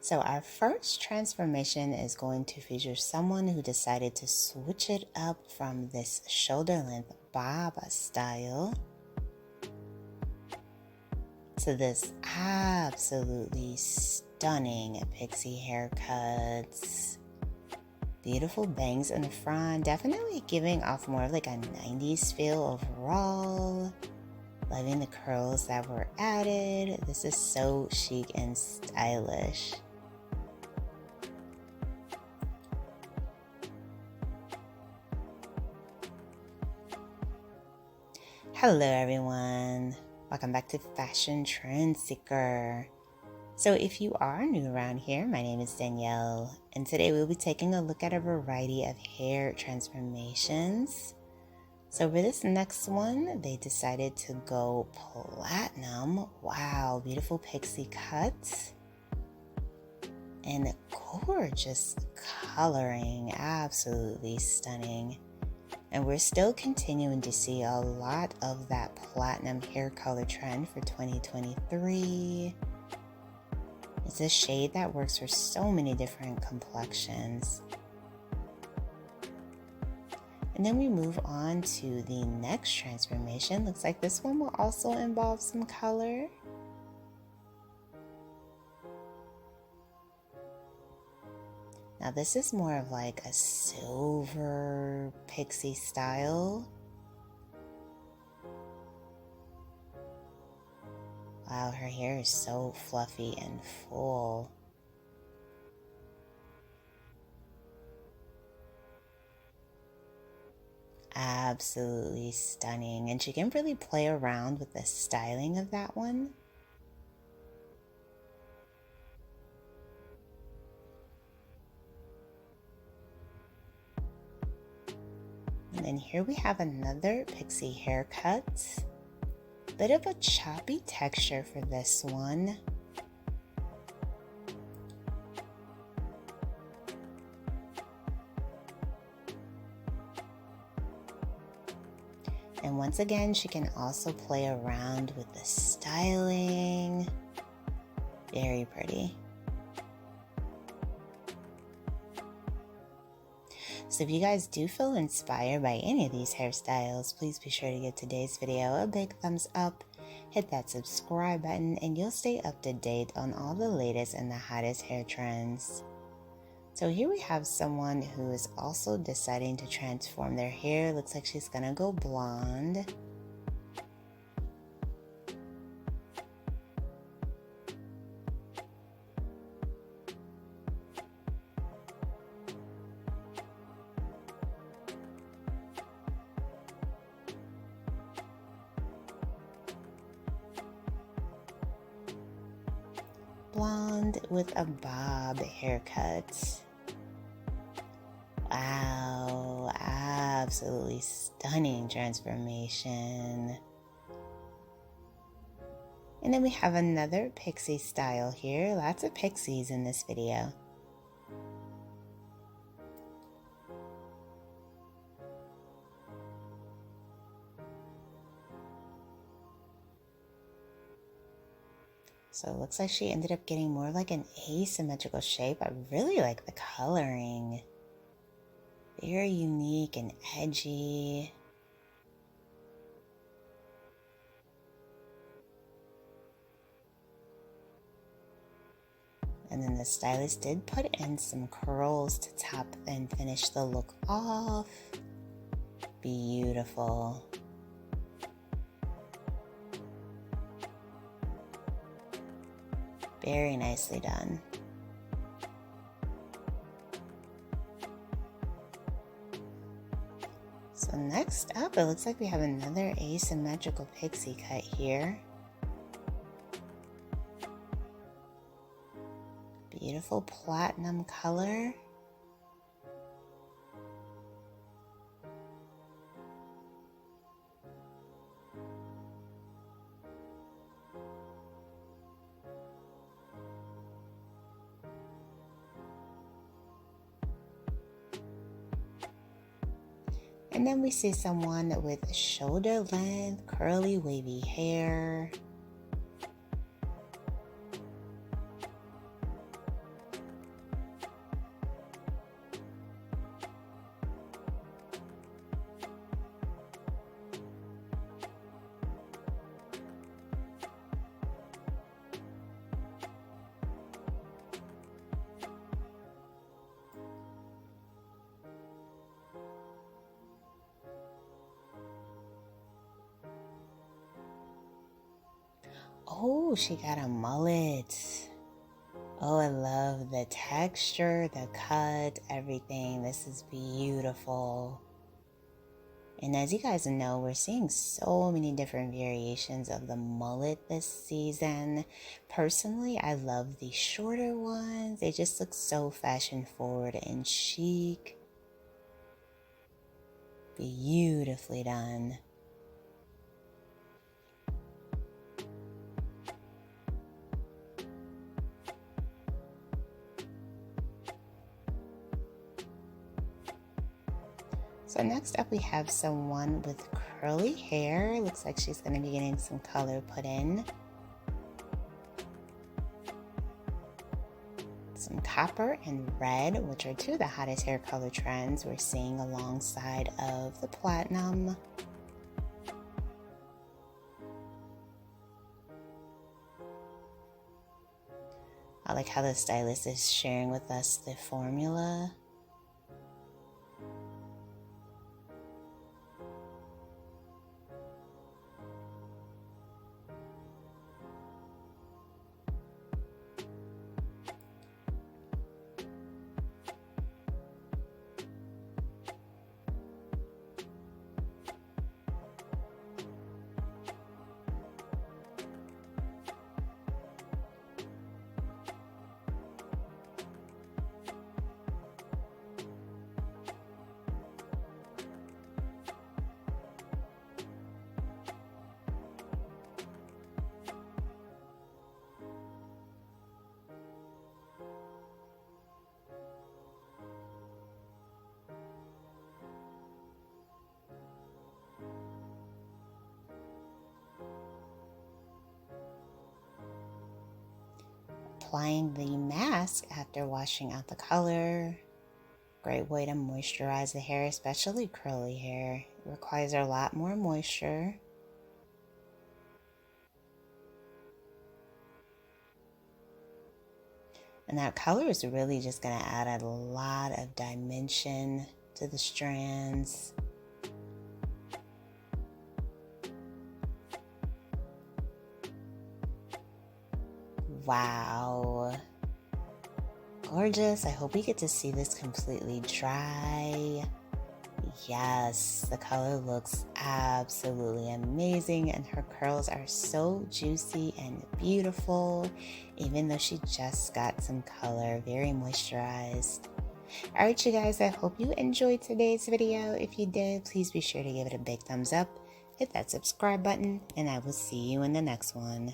So our first transformation is going to feature someone who decided to switch it up from this shoulder length bob style to this absolutely stunning pixie haircuts. Beautiful bangs in the front, definitely giving off more of like a 90s feel overall. Loving the curls that were added. This is so chic and stylish. Hello everyone, welcome back to Fashion Trend Seeker. So if you are new around here, my name is Danielle, and today we'll be taking a look at a variety of hair transformations. So for this next one, they decided to go platinum. Wow, beautiful pixie cuts and gorgeous coloring, absolutely stunning. And we're still continuing to see a lot of that platinum hair color trend for 2023. It's a shade that works for so many different complexions. And then we move on to the next transformation. Looks like this one will also involve some color. Now this is more of like a silver pixie style. Wow, her hair is so fluffy and full. Absolutely stunning. And she can really play around with the styling of that one. And then here we have another pixie haircut. Bit of a choppy texture for this one. And once again, she can also play around with the styling. Very pretty. So if you guys do feel inspired by any of these hairstyles, please be sure to give today's video a big thumbs up, hit that subscribe button, and you'll stay up to date on all the latest and the hottest hair trends. So here we have someone who is also deciding to transform their hair. Looks like she's gonna go blonde. Blonde with a bob haircut. Wow, absolutely stunning transformation. And then we have another pixie style here. Lots of pixies in this video. So it looks like she ended up getting more like an asymmetrical shape. I really like the coloring. Very unique and edgy. And then the stylist did put in some curls to top and finish the look off. Beautiful. Very nicely done. So next up, it looks like we have another asymmetrical pixie cut here. Beautiful platinum color. And then we see someone with shoulder length, curly, wavy hair. Ooh, she got a mullet. Oh, I love the texture, the cut, everything. This is beautiful. And as you guys know, we're seeing so many different variations of the mullet this season. Personally, I love the shorter ones. They just look so fashion forward and chic. Beautifully done. So next up we have someone with curly hair. Looks like she's going to be getting some color put in. Some copper and red, which are two of the hottest hair color trends we're seeing alongside of the platinum. I like how the stylist is sharing with us the formula. Applying the mask after washing out the color. Great way to moisturize the hair, especially curly hair. It requires a lot more moisture. And that color is really just going to add a lot of dimension to the strands. Wow. Gorgeous. I hope we get to see this completely dry. Yes, the color looks absolutely amazing and her curls are so juicy and beautiful, even though she just got some color, very moisturized. Alright you guys, I hope you enjoyed today's video. If you did, please be sure to give it a big thumbs up, hit that subscribe button, and I will see you in the next one.